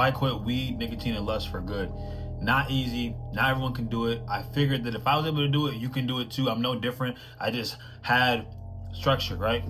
I quit weed, nicotine, and lust for good. Not easy. Not everyone can do it. I figured that if I was able to do it, you can do it too. I'm no different. I just had structure, right?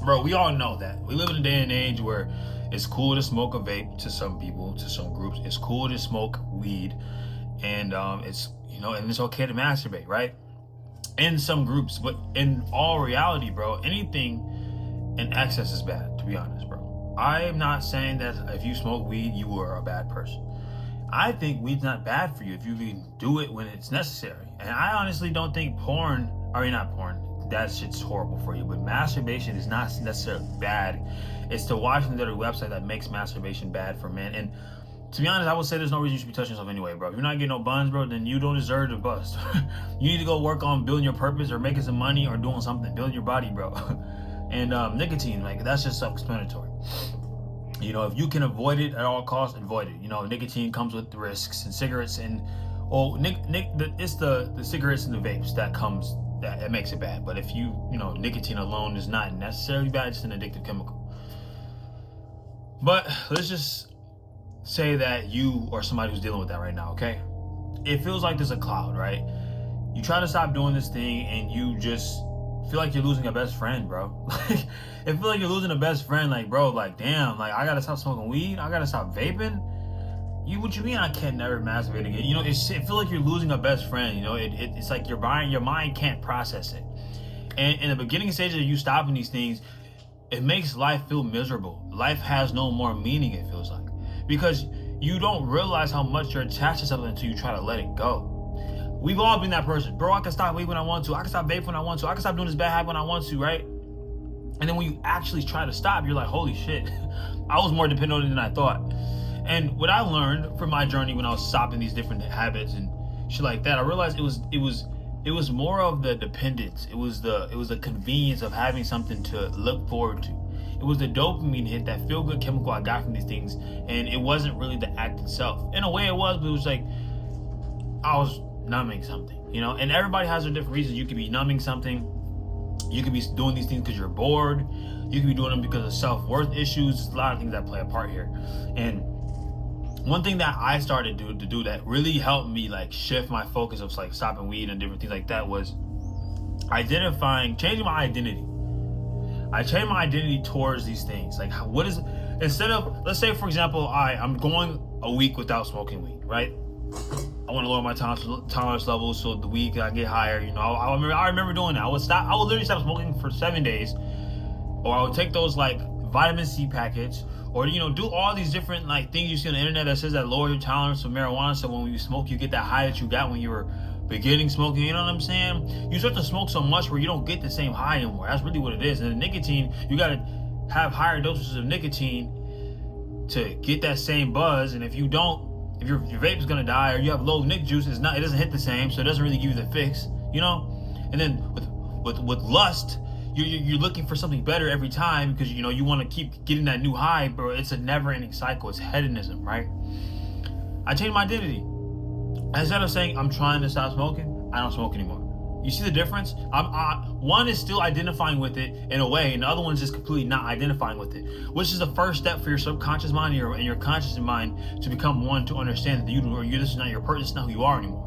Bro, we all know that. We live in a day and age where it's cool to smoke a vape to some people, to some groups. It's cool to smoke weed. And it's, and it's okay to masturbate, right? In some groups. But in all reality, bro, anything in excess is bad, to be honest, bro. I am not saying that if you smoke weed, you are a bad person. I think weed's not bad for you if you can do it when it's necessary. And I honestly don't think not porn, that shit's horrible for you, but masturbation is not necessarily bad. It's the Washington website that makes masturbation bad for men. And to be honest, I would say there's no reason you should be touching yourself anyway, bro. If you're not getting no buns, bro, then you don't deserve to bust. You need to go work on building your purpose or making some money or doing something, building your body, bro. And nicotine, like, that's just self-explanatory. If you can avoid it at all costs, avoid it. Nicotine comes with risks, and cigarettes and it's the cigarettes and the vapes that it makes it bad. But if nicotine alone is not necessarily bad, it's an addictive chemical. But let's just say that you or somebody who's dealing with that right now, okay? It feels like there's a cloud, right? You try to stop doing this thing and you just feel like you're losing a best friend, bro. Like, it feel like you're losing a best friend. Like, bro, like, damn, like, I gotta stop smoking weed. I gotta stop vaping. What you mean I can't never masturbate again? It feel like you're losing a best friend. It's like your mind can't process it. And in the beginning stages of you stopping these things, it makes life feel miserable. Life has no more meaning, it feels like. Because you don't realize how much you're attached to something until you try to let it go. We've all been that person. Bro, I can stop weed when I want to. I can stop vape when I want to. I can stop doing this bad habit when I want to, right? And then when you actually try to stop, you're like, holy shit. I was more dependent on it than I thought. And what I learned from my journey when I was stopping these different habits and shit like that, I realized it was more of the dependence. It was the convenience of having something to look forward to. It was the dopamine hit, that feel-good chemical I got from these things, and it wasn't really the act itself. In a way it was, but it was like I was numbing something, and everybody has their different reasons. You could be numbing something, you could be doing these things because you're bored, you could be doing them because of self-worth issues. There's a lot of things that play a part here. And one thing that I started to do that really helped me like shift my focus of like stopping weed and different things like that was changing my identity. I changed my identity towards these things. Like, instead of, let's say for example, I'm going a week without smoking weed, right? I want to lower my tolerance levels so the weed can get higher. I remember doing that. I would literally stop smoking for 7 days, or I would take those like vitamin C packets, or do all these different like things you see on the internet that says that lower your tolerance for marijuana, so when you smoke you get that high that you got when you were beginning smoking. You know what I'm saying? You start to smoke so much where you don't get the same high anymore. That's really what it is. And the nicotine, you gotta have higher dosages of nicotine to get that same buzz. And if you don't, if your vape is gonna die, or you have low nic juice, it doesn't hit the same, so it doesn't really give you the fix. And then with lust, you're looking for something better every time because you want to keep getting that new high, bro. It's a never-ending cycle. It's hedonism, right? I changed my identity. Instead of saying I'm trying to stop smoking, I don't smoke anymore. You see the difference? One is still identifying with it in a way, and the other one's just completely not identifying with it, which is the first step for your subconscious mind and your conscious mind to become one, to understand that this is not your purpose, this is not who you are anymore.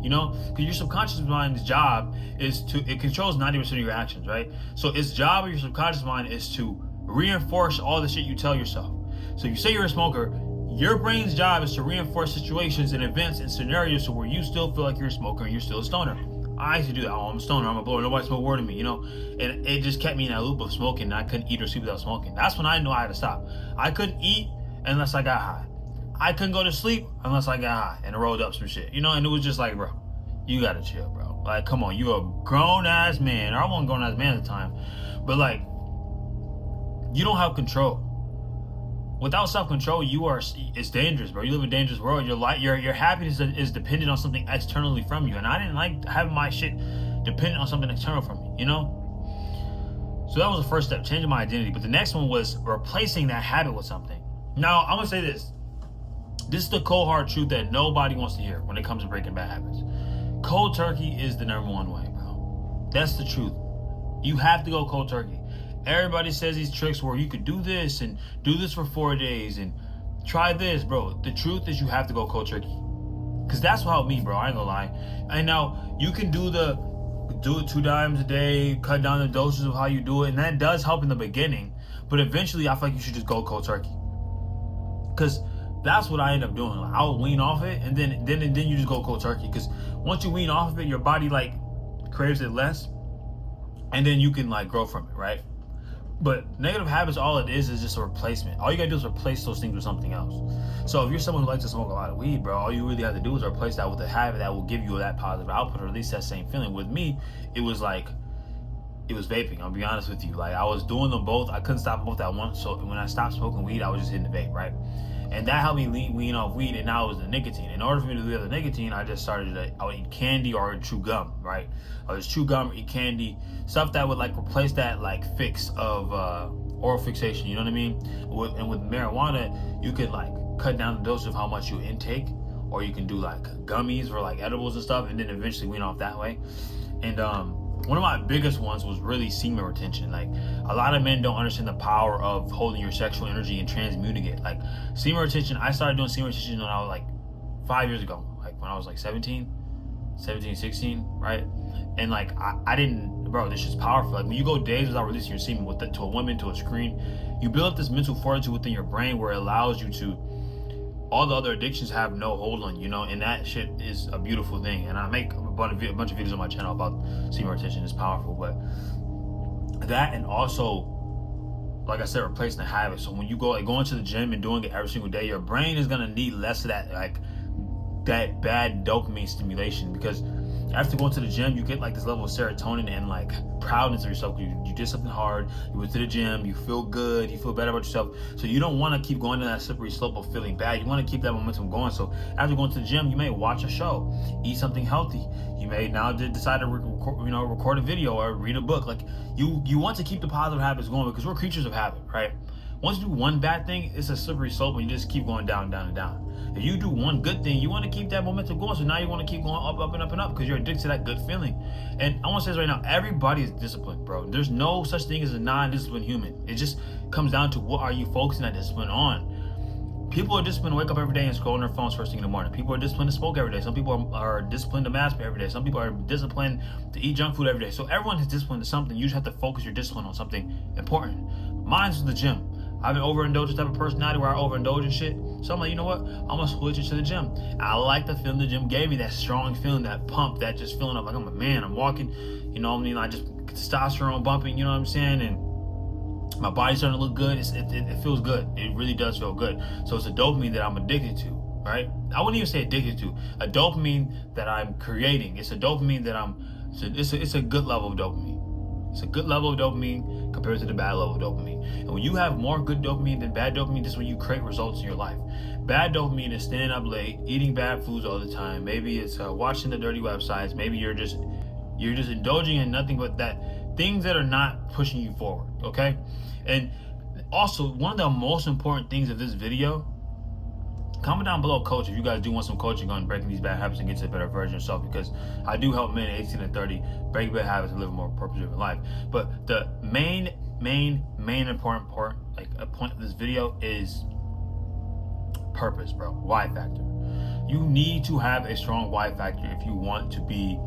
Because your subconscious mind's job is it controls 90% of your actions, right? So its job of your subconscious mind is to reinforce all the shit you tell yourself. So you say you're a smoker, your brain's job is to reinforce situations and events and scenarios so where you still feel like you're a smoker and you're still a stoner. I used to do that. Oh, I'm a stoner, I'm a blower, nobody smoke word to me, And it just kept me in that loop of smoking, and I couldn't eat or sleep without smoking. That's when I knew I had to stop. I couldn't eat unless I got high. I couldn't go to sleep unless I got high and rolled up some shit, and it was just like, bro, you gotta chill, bro. Like, come on, you a grown-ass man. Or I wasn't a grown-ass man at the time, but like, you don't have control. Without self-control, it's dangerous, bro. You live in a dangerous world. Your happiness is dependent on something externally from you, and I didn't like having my shit dependent on something external from me, So that was the first step, changing my identity. But the next one was replacing that habit with something. Now, I'm gonna say this. This is the cold hard truth that nobody wants to hear when it comes to breaking bad habits. Cold turkey is the number one way, bro. That's the truth. You have to go cold turkey. Everybody says these tricks where you could do this and do this for 4 days and Try this, bro. The truth is you have to go cold turkey. Because that's what helped me, bro. I ain't gonna lie. And now you can do it 2 times a day, cut down the doses of how you do it, and that does help in the beginning. But eventually, I feel like you should just go cold turkey. Because that's what I end up doing. Like, I'll wean off it, and then you just go cold turkey. Because once you wean off of it, your body like craves it less, and then you can like grow from it, right? But negative habits, all it is just a replacement. All you gotta do is replace those things with something else. So if you're someone who likes to smoke a lot of weed, bro, all you really have to do is replace that with a habit that will give you that positive output, or at least that same feeling. With me, it was vaping. I'll be honest with you. Like, I was doing them both. I couldn't stop them both at once. So when I stopped smoking weed, I was just hitting the vape, right? And that helped me wean off weed, and now it was the nicotine. In order for me to do the nicotine, I just started I would eat candy or chew gum, right? I would just chew gum or eat candy, stuff that would like replace that like fix of oral fixation, you know what I mean? And with marijuana, you could like cut down the dose of how much you intake, or you can do like gummies or like edibles and stuff, and then eventually wean off that way. And one of my biggest ones was really semen retention. Like, a lot of men don't understand the power of holding your sexual energy and transmuting it. Like, semen retention, I started doing semen retention when I was like 5 years ago, like when I was like 17, 16, right? And like, I didn't, bro, this shit's powerful. Like, when you go days without releasing your semen to a woman, to a screen, you build up this mental fortitude within your brain where it allows you to, all the other addictions have no hold on you, you know, and that shit is a beautiful thing. And I make a bunch of videos on my channel about semen retention. It's powerful. But that, and also, like I said, replacing the habit. So when you go, like, going to the gym and doing it every single day, your brain is gonna need less of that, like, that bad dopamine stimulation, because after going to the gym, you get like this level of serotonin and like proudness of yourself. You did something hard, you went to the gym, you feel good, you feel better about yourself. So you don't want to keep going to that slippery slope of feeling bad. You want to keep that momentum going. So after going to the gym, you may watch a show, eat something healthy. You may now decide to record a video or read a book. Like, you want to keep the positive habits going, because we're creatures of habit, right? Once you do one bad thing, it's a slippery slope, and you just keep going down, down, and down. If you do one good thing, you want to keep that momentum going. So now you want to keep going up, up, and up, and up, because you're addicted to that good feeling. And I want to say this right now, everybody is disciplined, bro. There's no such thing as a non-disciplined human. It just comes down to, what are you focusing that discipline on? People are disciplined to wake up every day and scroll on their phones first thing in the morning. People are disciplined to smoke every day. Some people are disciplined to masturbate every day. Some people are disciplined to eat junk food every day. So everyone is disciplined to something. You just have to focus your discipline on something important. Mine's the gym. I've been overindulgent type of personality where I overindulge in shit. So I'm like, you know what? I'm gonna switch it to the gym. I like the feeling the gym gave me, that strong feeling, that pump, that just feeling of like I'm a man, I'm walking, you know what I mean? I just testosterone bumping, you know what I'm saying? And my body's starting to look good. It feels good. It really does feel good. So it's a dopamine that I'm addicted to, right? I wouldn't even say addicted to. A dopamine that I'm creating. It's a dopamine that it's a good level of dopamine. It's a good level of dopamine compared to the bad level of dopamine. And when you have more good dopamine than bad dopamine, this is when you create results in your life. Bad dopamine is staying up late, eating bad foods all the time. Maybe it's watching the dirty websites. Maybe you're just indulging in nothing but that, things that are not pushing you forward, okay? And also, one of the most important things of this video, comment down below, coach, if you guys do want some coaching on breaking these bad habits and get to a better version of yourself, because I do help men 18 and 30 break bad habits and live a more purpose-driven life. But the main important part, like a point of this video, is purpose, bro. Why factor. You need to have a strong why factor if you want to be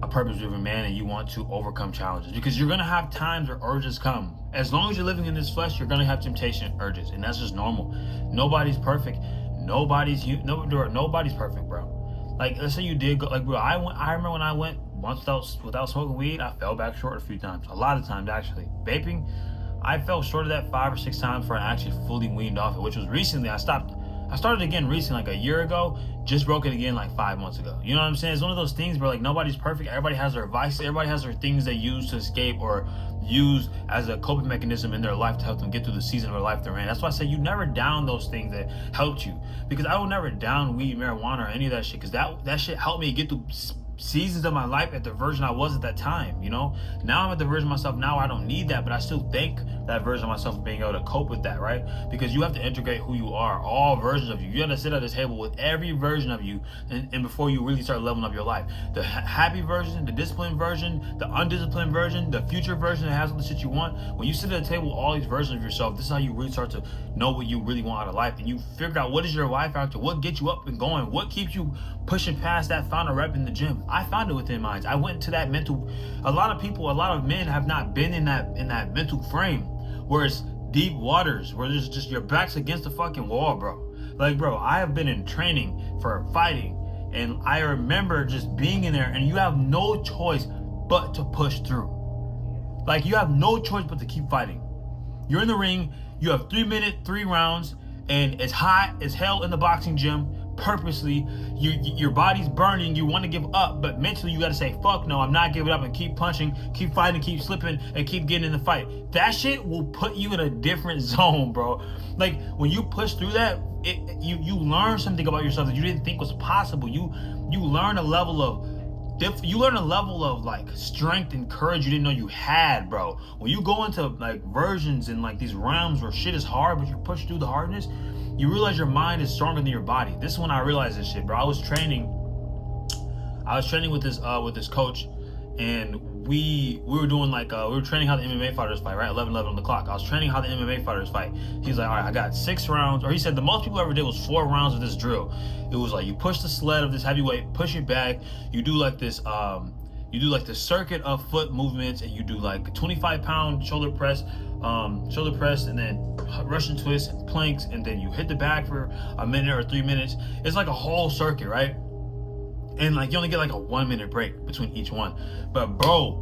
a purpose-driven man and you want to overcome challenges, because you're gonna have times where urges come. As long as you're living in this flesh, you're gonna have temptation, urges, and that's just normal. Nobody's perfect. Nobody's perfect, bro. Like, let's say you did go, like, bro, I remember when I went once without smoking weed, I fell back short a few times. A lot of times, actually. Vaping, I fell short of that 5 or 6 times before I actually fully weaned off it, which was recently. I started again recently, like a year ago, just broke it again like 5 months ago. You know what I'm saying? It's one of those things where, like, nobody's perfect. Everybody has their vices. Everybody has their things they use to escape or use as a coping mechanism in their life to help them get through the season of their life they're in. That's why I say you never down those things that helped you. Because I will never down weed, marijuana, or any of that shit, because that shit helped me get through seasons of my life at the version I was at that time, you know? Now I'm at the version of myself now I don't need that, but I still thank that version of myself being able to cope with that, right? Because you have to integrate who you are, all versions of you. You got to sit at this table with every version of you, and before you really start leveling up your life. The happy version, the disciplined version, the undisciplined version, the future version that has all the shit you want. When you sit at a table with all these versions of yourself, this is how you really start to know what you really want out of life, and you figure out what is your life factor, what gets you up and going, what keeps you pushing past that final rep in the gym. I found it within mine. I went to that mental. A lot of men have not been in that mental frame where it's deep waters, where there's just your back's against the fucking wall, bro. Like, bro, I have been in training for fighting, and I remember just being in there, and you have no choice but to push through. Like, you have no choice but to keep fighting. You're in the ring, you have 3 minutes, 3 rounds, and it's hot as hell in the boxing gym. Purposely, your body's burning, you want to give up, but mentally you got to say, fuck no, I'm not giving up, and keep punching, keep fighting, keep slipping, and keep getting in the fight. That shit will put you in a different zone, bro. Like, when you push through that, you learn something about yourself that you didn't think was possible. You learn a level of like strength and courage you didn't know you had, bro. When you go into like versions and like these realms where shit is hard, but you push through the hardness, you realize your mind is stronger than your body. This is when I realized this shit, bro. I was training with this coach, and we were doing like we were training how the MMA fighters fight, right? 11 on the clock. I was training how the MMA fighters fight. He's like, all right, I got 6 rounds, or he said the most people ever did was 4 rounds of this drill. It was like you push the sled of this heavyweight, push it back, you do like this circuit of foot movements, and you do like a 25-pound shoulder press, and then Russian twists and planks, and then you hit the bag for a minute or 3 minutes. It's like a whole circuit, right? And like you only get like a 1 minute break between each one. But bro,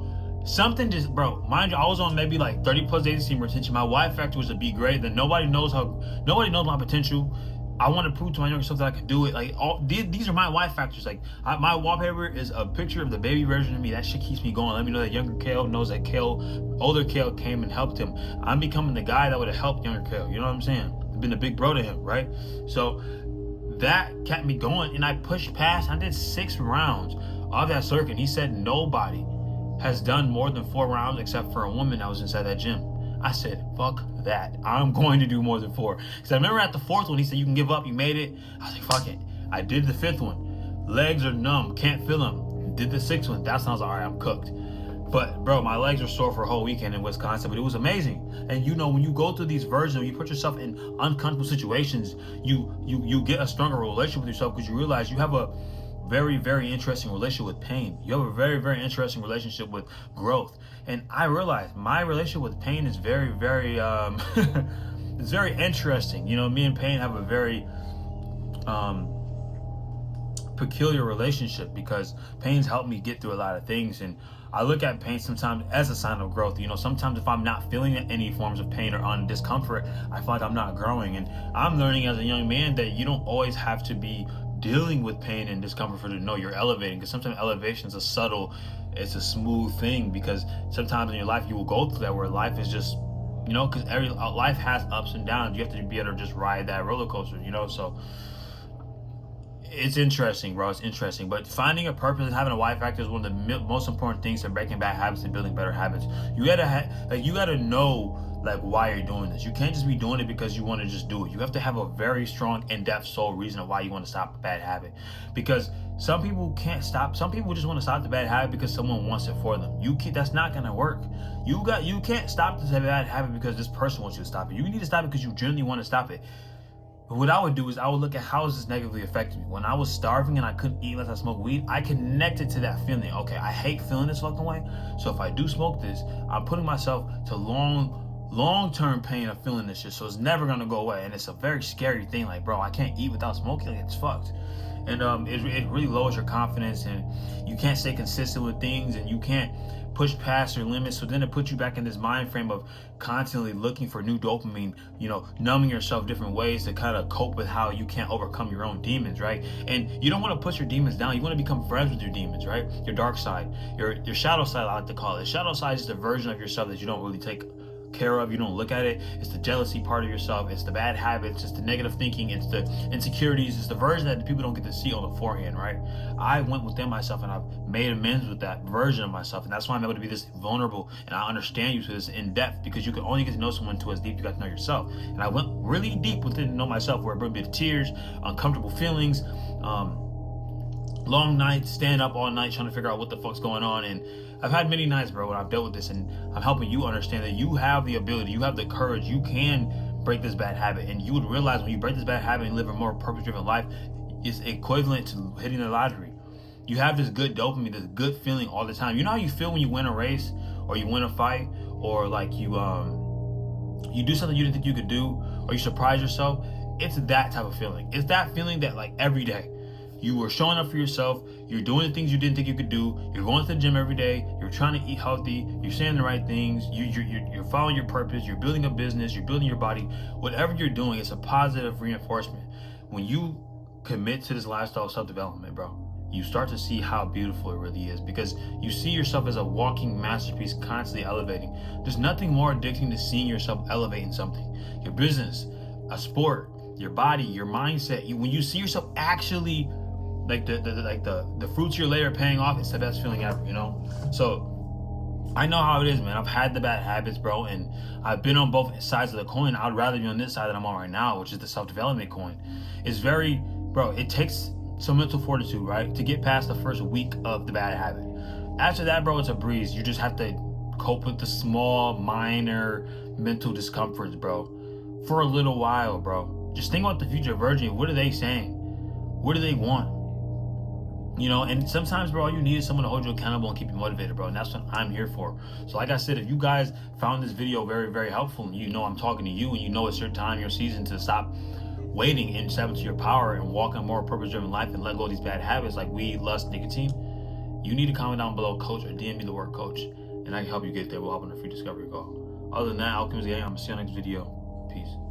mind you, I was on maybe like 30 plus days of semen retention. My Y factor was a B grade. Then nobody knows my potential. I want to prove to my younger self that I can do it. Like, these are my Y factors. Like, my wallpaper is a picture of the baby version of me. That shit keeps me going. Let me know that younger Kale knows that older Kale came and helped him. I'm becoming the guy that would have helped younger Kale. You know what I'm saying? I've been a big bro to him, right? So that kept me going, and I pushed past. I did 6 rounds of that circuit. He said nobody has done more than 4 rounds except for a woman that was inside that gym. I said, fuck that. I'm going to do more than 4. Because I remember at the 4th one, he said, you can give up, you made it. I was like, fuck it. I did the 5th one. Legs are numb, can't feel them. Did the 6th one. That's when I was like, all right, I'm cooked. But bro, my legs were sore for a whole weekend in Wisconsin, but it was amazing. And you know, when you go through these versions, when you put yourself in uncomfortable situations, you get a stronger relationship with yourself, because you realize you have a very, very interesting relationship with pain. You have a very, very interesting relationship with growth. And I realized my relationship with pain is very, very, it's very interesting. You know, me and pain have a very peculiar relationship, because pain's helped me get through a lot of things. And I look at pain sometimes as a sign of growth. You know, sometimes if I'm not feeling any forms of pain or discomfort, I feel like I'm not growing. And I'm learning as a young man that you don't always have to be dealing with pain and discomfort for to know you're elevating, because sometimes elevation is it's a smooth thing, because sometimes in your life you will go through that where life is just, you know, because life has ups and downs. You have to be able to just ride that roller coaster, you know. So it's interesting, bro. It's interesting. But finding a purpose and having a Y factor is one of the most important things to breaking bad habits and building better habits. You gotta know like why you're doing this. You can't just be doing it because you want to just do it. You have to have a very strong, in-depth soul reason of why you want to stop a bad habit. Because some people can't stop. Some people just want to stop the bad habit because someone wants it for them. That's not gonna work. You can't stop this bad habit because this person wants you to stop it. You need to stop it because you genuinely want to stop it. What I would do is I would look at how is this negatively affecting me. When I was starving and I couldn't eat unless I smoked weed, I connected to that feeling. Okay, I hate feeling this fucking way. So if I do smoke this, I'm putting myself to long-term pain of feeling this shit. So it's never gonna go away. And it's a very scary thing. Like, bro, I can't eat without smoking. Like, it's fucked. And it really lowers your confidence, and you can't stay consistent with things, and you can't push past your limits. So then it puts you back in this mind frame of constantly looking for new dopamine, you know, numbing yourself different ways to kind of cope with how you can't overcome your own demons, right? And you don't want to push your demons down. You want to become friends with your demons, right? Your dark side, your shadow side, I like to call it. Shadow side is the version of yourself that you don't really take care of, you don't look at it. It's the jealousy part of yourself. It's the bad habits. It's the negative thinking. It's the insecurities. It's the version that the people don't get to see on the forehand, right? I went within myself and I've made amends with that version of myself. And that's why I'm able to be this vulnerable and I understand you to this in depth, because you can only get to know someone to as deep you got to know yourself. And I went really deep within to know myself, where it brought me to tears, uncomfortable feelings, long nights, stand up all night trying to figure out what the fuck's going on. And I've had many nights, bro, when I've dealt with this, and I'm helping you understand that you have the ability, you have the courage, you can break this bad habit. And you would realize when you break this bad habit and live a more purpose-driven life, it's equivalent to hitting the lottery. You have this good dopamine, this good feeling all the time. You know how you feel when you win a race or you win a fight, or like you do something you didn't think you could do, or you surprise yourself? It's that type of feeling. It's that feeling that, like, every day you were showing up for yourself, you're doing the things you didn't think you could do, you're going to the gym every day, you're trying to eat healthy, you're saying the right things, you're following your purpose, you're building a business, you're building your body. Whatever you're doing, it's a positive reinforcement. When you commit to this lifestyle of self-development, bro, you start to see how beautiful it really is, because you see yourself as a walking masterpiece, constantly elevating. There's nothing more addicting to seeing yourself elevating something. Your business, a sport, your body, your mindset. When you see yourself actually, like the fruits of your labor paying off, it's the best feeling ever, you know? So I know how it is, man. I've had the bad habits, bro, and I've been on both sides of the coin. I'd rather be on this side that I'm on right now, which is the self-development coin. It's very, bro, it takes some mental fortitude, right, to get past the first week of the bad habit. After that, bro, it's a breeze. You just have to cope with the small, minor mental discomforts, bro, for a little while, bro. Just think about the future virgin. What are they saying? What do they want? You know, and sometimes, bro, all you need is someone to hold you accountable and keep you motivated, bro. And that's what I'm here for. So like I said, if you guys found this video very, very helpful, and you know I'm talking to you, and you know it's your time, your season to stop waiting and step into your power and walk a more purpose-driven life and let go of these bad habits like weed, lust, nicotine, you need to comment down below, coach, or DM me the word coach, and I can help you get there. We'll hop on a free discovery call. Other than that, Alchemist Gang, I'm going to see you on the next video. Peace.